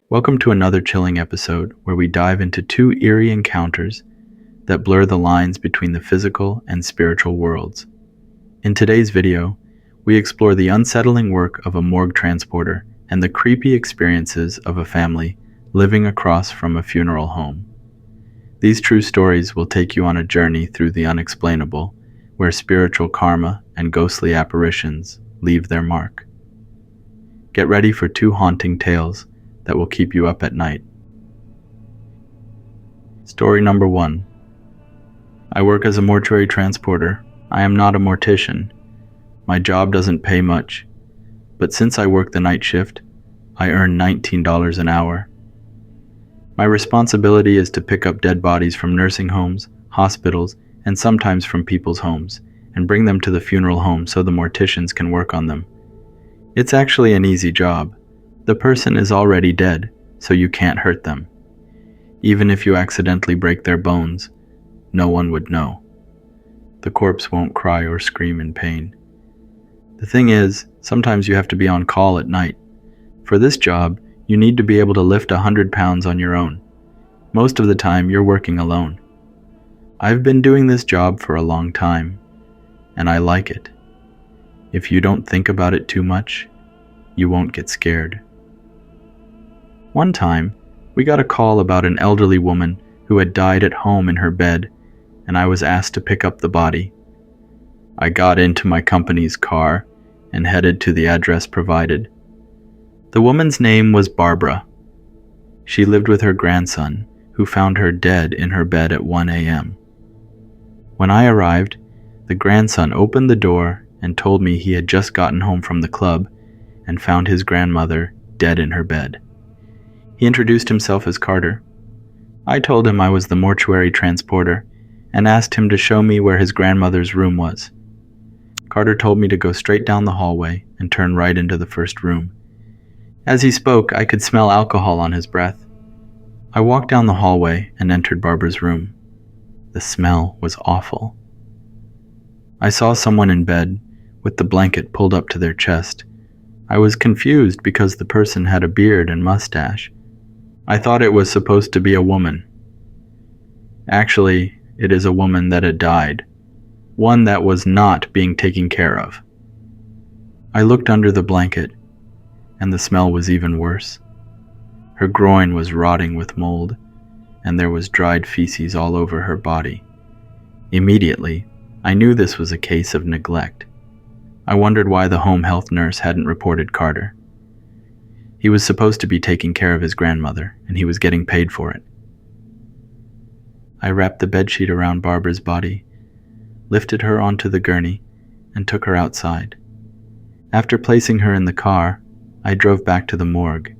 Welcome to another chilling episode where we dive into two eerie encounters that blur the lines between the physical and spiritual worlds. In today's video, we explore the unsettling work of a morgue transporter and the creepy experiences of a family living across from a funeral home. These true stories will take you on a journey through the unexplainable, where spiritual karma and ghostly apparitions leave their mark. Get ready for two haunting tales that will keep you up at night. Story number 1. I work as a mortuary transporter. I am not a mortician. My job doesn't pay much, but since I work the night shift, I earn $19 an hour. My responsibility is to pick up dead bodies from nursing homes, hospitals, and sometimes from people's homes, and bring them to the funeral home so the morticians can work on them. It's actually an easy job. The person is already dead, so you can't hurt them. Even if you accidentally break their bones, no one would know. The corpse won't cry or scream in pain. The thing is, sometimes you have to be on call at night. For this job, you need to be able to lift 100 pounds on your own. Most of the time, you're working alone. I've been doing this job for a long time, and I like it. If you don't think about it too much, you won't get scared. One time, we got a call about an elderly woman who had died at home in her bed, and I was asked to pick up the body. I got into my company's car and headed to the address provided. The woman's name was Barbara. She lived with her grandson, who found her dead in her bed at 1 a.m. When I arrived, the grandson opened the door and told me he had just gotten home from the club and found his grandmother dead in her bed. He introduced himself as Carter. I told him I was the mortuary transporter and asked him to show me where his grandmother's room was. Carter told me to go straight down the hallway and turn right into the first room. As he spoke, I could smell alcohol on his breath. I walked down the hallway and entered Barbara's room. The smell was awful. I saw someone in bed with the blanket pulled up to their chest. I was confused because the person had a beard and mustache. I thought it was supposed to be a woman. Actually, it is a woman that had died, one that was not being taken care of. I looked under the blanket, and the smell was even worse. Her groin was rotting with mold, and there was dried feces all over her body. Immediately, I knew this was a case of neglect. I wondered why the home health nurse hadn't reported Carter. He was supposed to be taking care of his grandmother, and he was getting paid for it. I wrapped the bedsheet around Barbara's body, lifted her onto the gurney, and took her outside. After placing her in the car, I drove back to the morgue.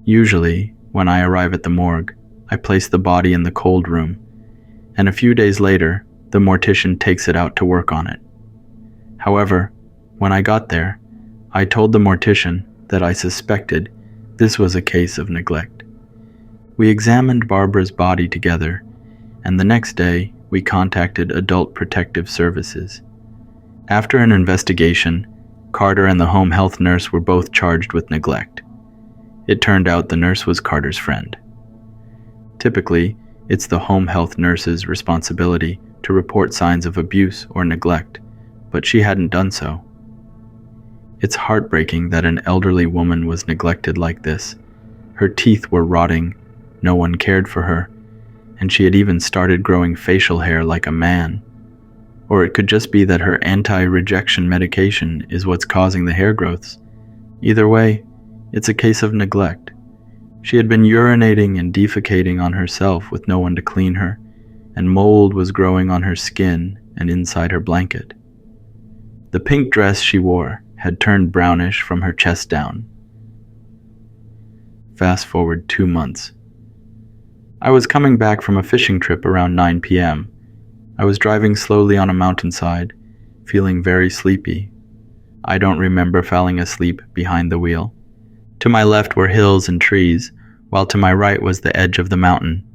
Usually, when I arrive at the morgue, I place the body in the cold room, and a few days later, the mortician takes it out to work on it. However, when I got there, I told the mortician that I suspected this was a case of neglect. We examined Barbara's body together, and the next day we contacted Adult Protective Services. After an investigation, Carter and the home health nurse were both charged with neglect. It turned out the nurse was Carter's friend. Typically, it's the home health nurse's responsibility to report signs of abuse or neglect, but she hadn't done so. It's heartbreaking that an elderly woman was neglected like this. Her teeth were rotting, no one cared for her, and she had even started growing facial hair like a man. Or it could just be that her anti-rejection medication is what's causing the hair growths. Either way, it's a case of neglect. She had been urinating and defecating on herself with no one to clean her, and mold was growing on her skin and inside her blanket. The pink dress she wore had turned brownish from her chest down. Fast forward 2 months. I was coming back from a fishing trip around 9 p.m. I was driving slowly on a mountainside, feeling very sleepy. I don't remember falling asleep behind the wheel. To my left were hills and trees, while to my right was the edge of the mountain.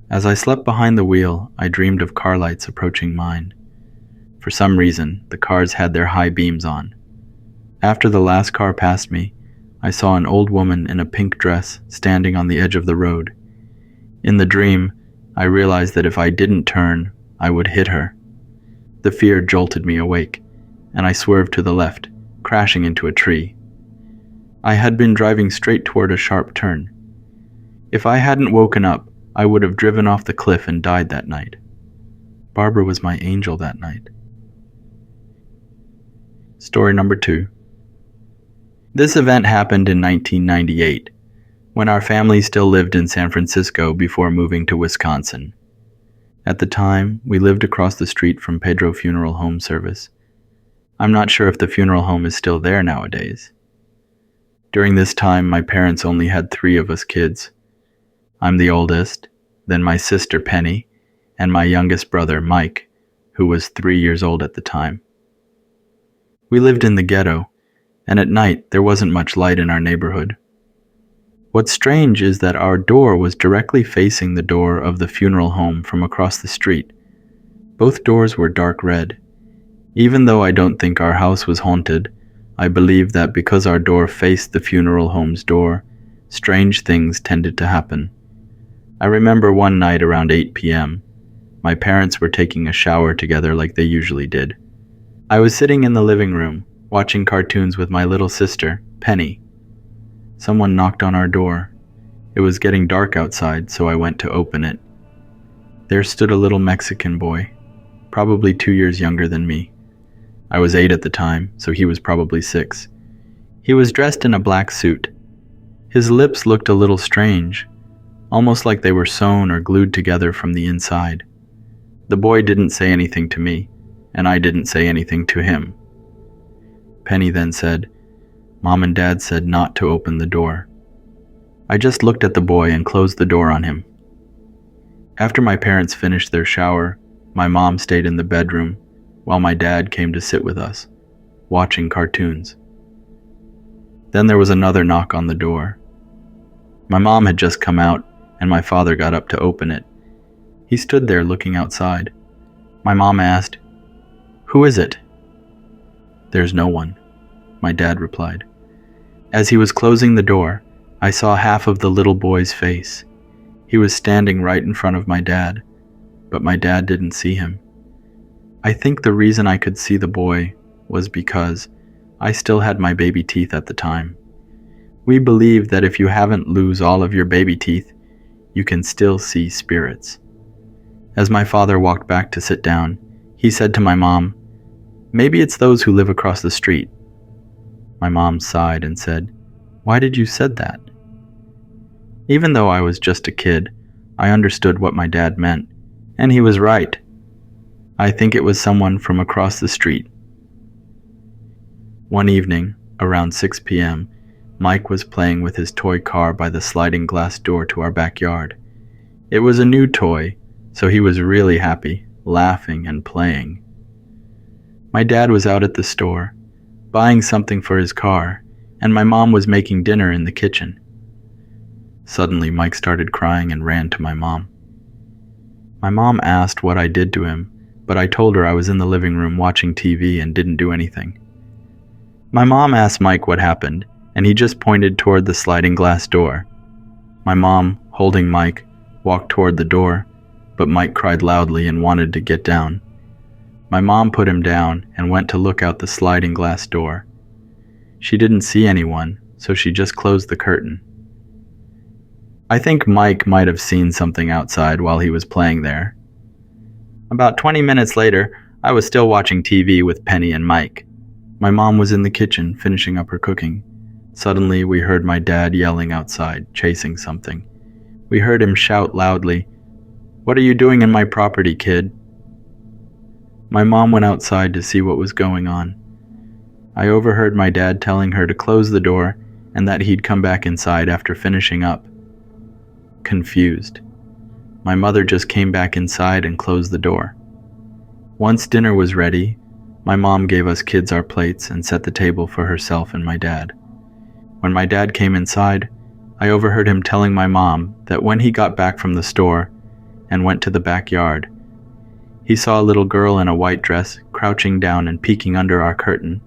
As I slept behind the wheel, I dreamed of car lights approaching mine. For some reason, the cars had their high beams on. After the last car passed me, I saw an old woman in a pink dress standing on the edge of the road. In the dream, I realized that if I didn't turn, I would hit her. The fear jolted me awake, and I swerved to the left, crashing into a tree. I had been driving straight toward a sharp turn. If I hadn't woken up, I would have driven off the cliff and died that night. Barbara was my angel that night. Story number 2. This event happened in 1998, when our family still lived in San Francisco before moving to Wisconsin. At the time, we lived across the street from Pedro Funeral Home Service. I'm not sure if the funeral home is still there nowadays. During this time, my parents only had 3 of us kids. I'm the oldest, then my sister Penny, and my youngest brother Mike, who was 3 years old at the time. We lived in the ghetto, and at night there wasn't much light in our neighborhood. What's strange is that our door was directly facing the door of the funeral home from across the street. Both doors were dark red. Even though I don't think our house was haunted, I believe that because our door faced the funeral home's door, strange things tended to happen. I remember one night around 8 p.m. My parents were taking a shower together like they usually did. I was sitting in the living room, watching cartoons with my little sister, Penny. Someone knocked on our door. It was getting dark outside, so I went to open it. There stood a little Mexican boy, probably 2 years younger than me. I was 8 at the time, so he was probably 6. He was dressed in a black suit. His lips looked a little strange, almost like they were sewn or glued together from the inside. The boy didn't say anything to me, and I didn't say anything to him. Penny then said, "Mom and Dad said not to open the door." I just looked at the boy and closed the door on him. After my parents finished their shower, my mom stayed in the bedroom while my dad came to sit with us, watching cartoons. Then there was another knock on the door. My mom had just come out, and my father got up to open it. He stood there looking outside. My mom asked, "Who is it?" "There's no one," my dad replied. As he was closing the door, I saw half of the little boy's face. He was standing right in front of my dad, but my dad didn't see him. I think the reason I could see the boy was because I still had my baby teeth at the time. We believe that if you haven't lose all of your baby teeth, you can still see spirits. As my father walked back to sit down, he said to my mom, "Maybe it's those who live across the street." My mom sighed and said, "Why did you say that?" Even though I was just a kid, I understood what my dad meant, and he was right. I think it was someone from across the street. One evening, around 6 p.m., Mike was playing with his toy car by the sliding glass door to our backyard. It was a new toy, so he was really happy, laughing and playing. My dad was out at the store, buying something for his car, and my mom was making dinner in the kitchen. Suddenly, Mike started crying and ran to my mom. My mom asked what I did to him, but I told her I was in the living room watching TV and didn't do anything. My mom asked Mike what happened, and he just pointed toward the sliding glass door. My mom, holding Mike, walked toward the door, but Mike cried loudly and wanted to get down. My mom put him down and went to look out the sliding glass door. She didn't see anyone, so she just closed the curtain. I think Mike might have seen something outside while he was playing there. About 20 minutes later, I was still watching TV with Penny and Mike. My mom was in the kitchen finishing up her cooking. Suddenly, we heard my dad yelling outside, chasing something. We heard him shout loudly, "What are you doing in my property, kid?" My mom went outside to see what was going on. I overheard my dad telling her to close the door and that he'd come back inside after finishing up. Confused, my mother just came back inside and closed the door. Once dinner was ready, my mom gave us kids our plates and set the table for herself and my dad. When my dad came inside, I overheard him telling my mom that when he got back from the store and went to the backyard, he saw a little girl in a white dress crouching down and peeking under our curtain.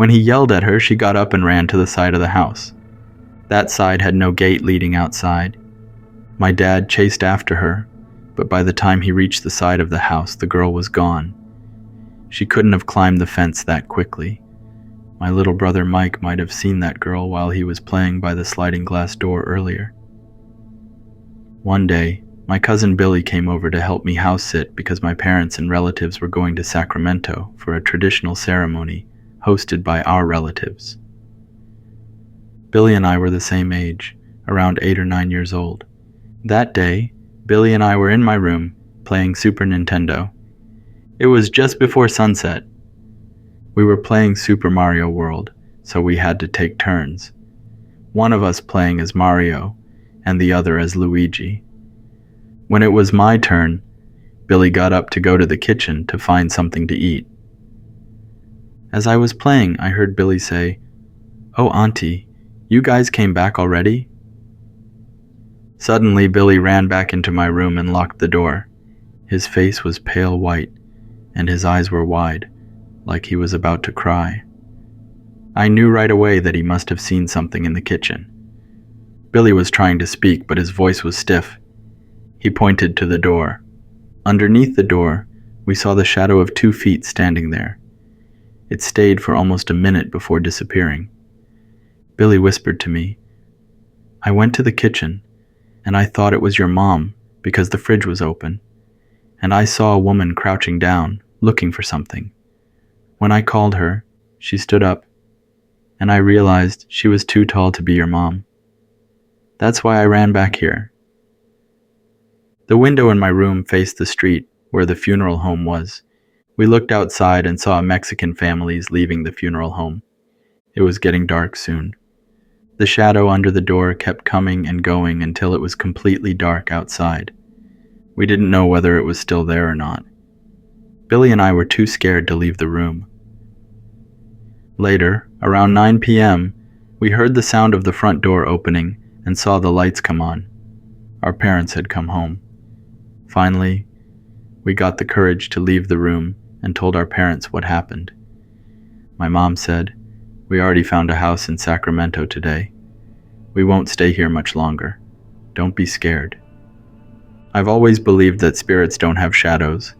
When he yelled at her, she got up and ran to the side of the house. That side had no gate leading outside. My dad chased after her, but by the time he reached the side of the house, the girl was gone. She couldn't have climbed the fence that quickly. My little brother Mike might have seen that girl while he was playing by the sliding glass door earlier. One day, my cousin Billy came over to help me house sit because my parents and relatives were going to Sacramento for a traditional ceremony hosted by our relatives. Billy and I were the same age, around 8 or 9 years old. That day, Billy and I were in my room playing Super Nintendo. It was just before sunset. We were playing Super Mario World, so we had to take turns. One of us playing as Mario and the other as Luigi. When it was my turn, Billy got up to go to the kitchen to find something to eat. As I was playing, I heard Billy say, "Oh, Auntie, you guys came back already?" Suddenly, Billy ran back into my room and locked the door. His face was pale white, and his eyes were wide, like he was about to cry. I knew right away that he must have seen something in the kitchen. Billy was trying to speak, but his voice was stiff. He pointed to the door. Underneath the door, we saw the shadow of 2 feet standing there. It stayed for almost a minute before disappearing. Billy whispered to me, "I went to the kitchen, and I thought it was your mom because the fridge was open, and I saw a woman crouching down, looking for something. When I called her, she stood up, and I realized she was too tall to be your mom. That's why I ran back here." The window in my room faced the street where the funeral home was. We looked outside and saw Mexican families leaving the funeral home. It was getting dark soon. The shadow under the door kept coming and going until it was completely dark outside. We didn't know whether it was still there or not. Billy and I were too scared to leave the room. Later, around 9 p.m., we heard the sound of the front door opening and saw the lights come on. Our parents had come home. Finally, we got the courage to leave the room and told our parents what happened. My mom said, "We already found a house in Sacramento today. We won't stay here much longer. Don't be scared." I've always believed that spirits don't have shadows,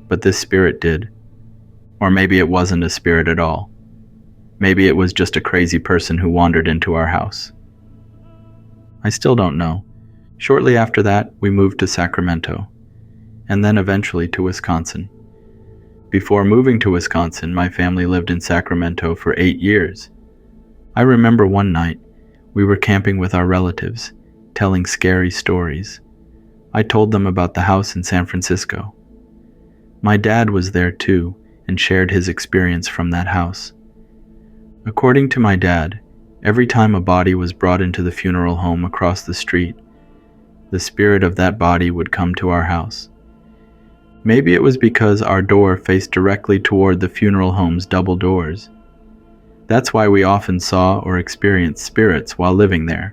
but this spirit did. Or maybe it wasn't a spirit at all. Maybe it was just a crazy person who wandered into our house. I still don't know. Shortly after that, we moved to Sacramento, and then eventually to Wisconsin. Before moving to Wisconsin, my family lived in Sacramento for 8 years. I remember one night, we were camping with our relatives, telling scary stories. I told them about the house in San Francisco. My dad was there too, and shared his experience from that house. According to my dad, every time a body was brought into the funeral home across the street, the spirit of that body would come to our house. Maybe it was because our door faced directly toward the funeral home's double doors. That's why we often saw or experienced spirits while living there.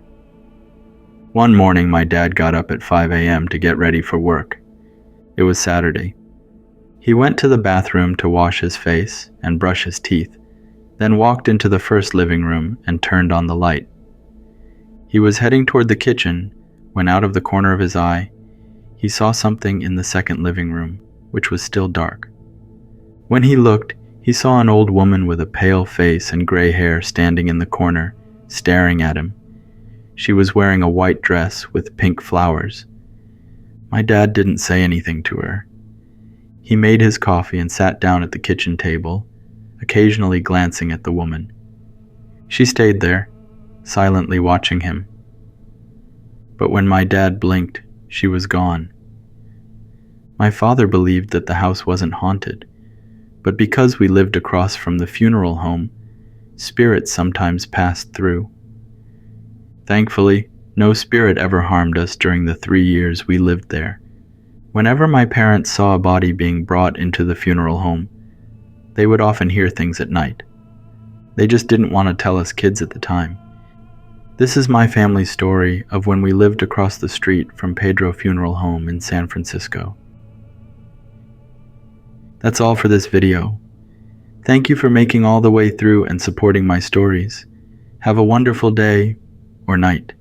One morning, my dad got up at 5 a.m. to get ready for work. It was Saturday. He went to the bathroom to wash his face and brush his teeth, then walked into the first living room and turned on the light. He was heading toward the kitchen when, out of the corner of his eye, he saw something in the second living room, which was still dark. When he looked, he saw an old woman with a pale face and gray hair standing in the corner, staring at him. She was wearing a white dress with pink flowers. My dad didn't say anything to her. He made his coffee and sat down at the kitchen table, occasionally glancing at the woman. She stayed there, silently watching him. But when my dad blinked, she was gone. My father believed that the house wasn't haunted, but because we lived across from the funeral home, spirits sometimes passed through. Thankfully, no spirit ever harmed us during the 3 years we lived there. Whenever my parents saw a body being brought into the funeral home, they would often hear things at night. They just didn't want to tell us kids at the time. This is my family's story of when we lived across the street from Pedro Funeral Home in San Francisco. That's all for this video. Thank you for making all the way through and supporting my stories. Have a wonderful day or night.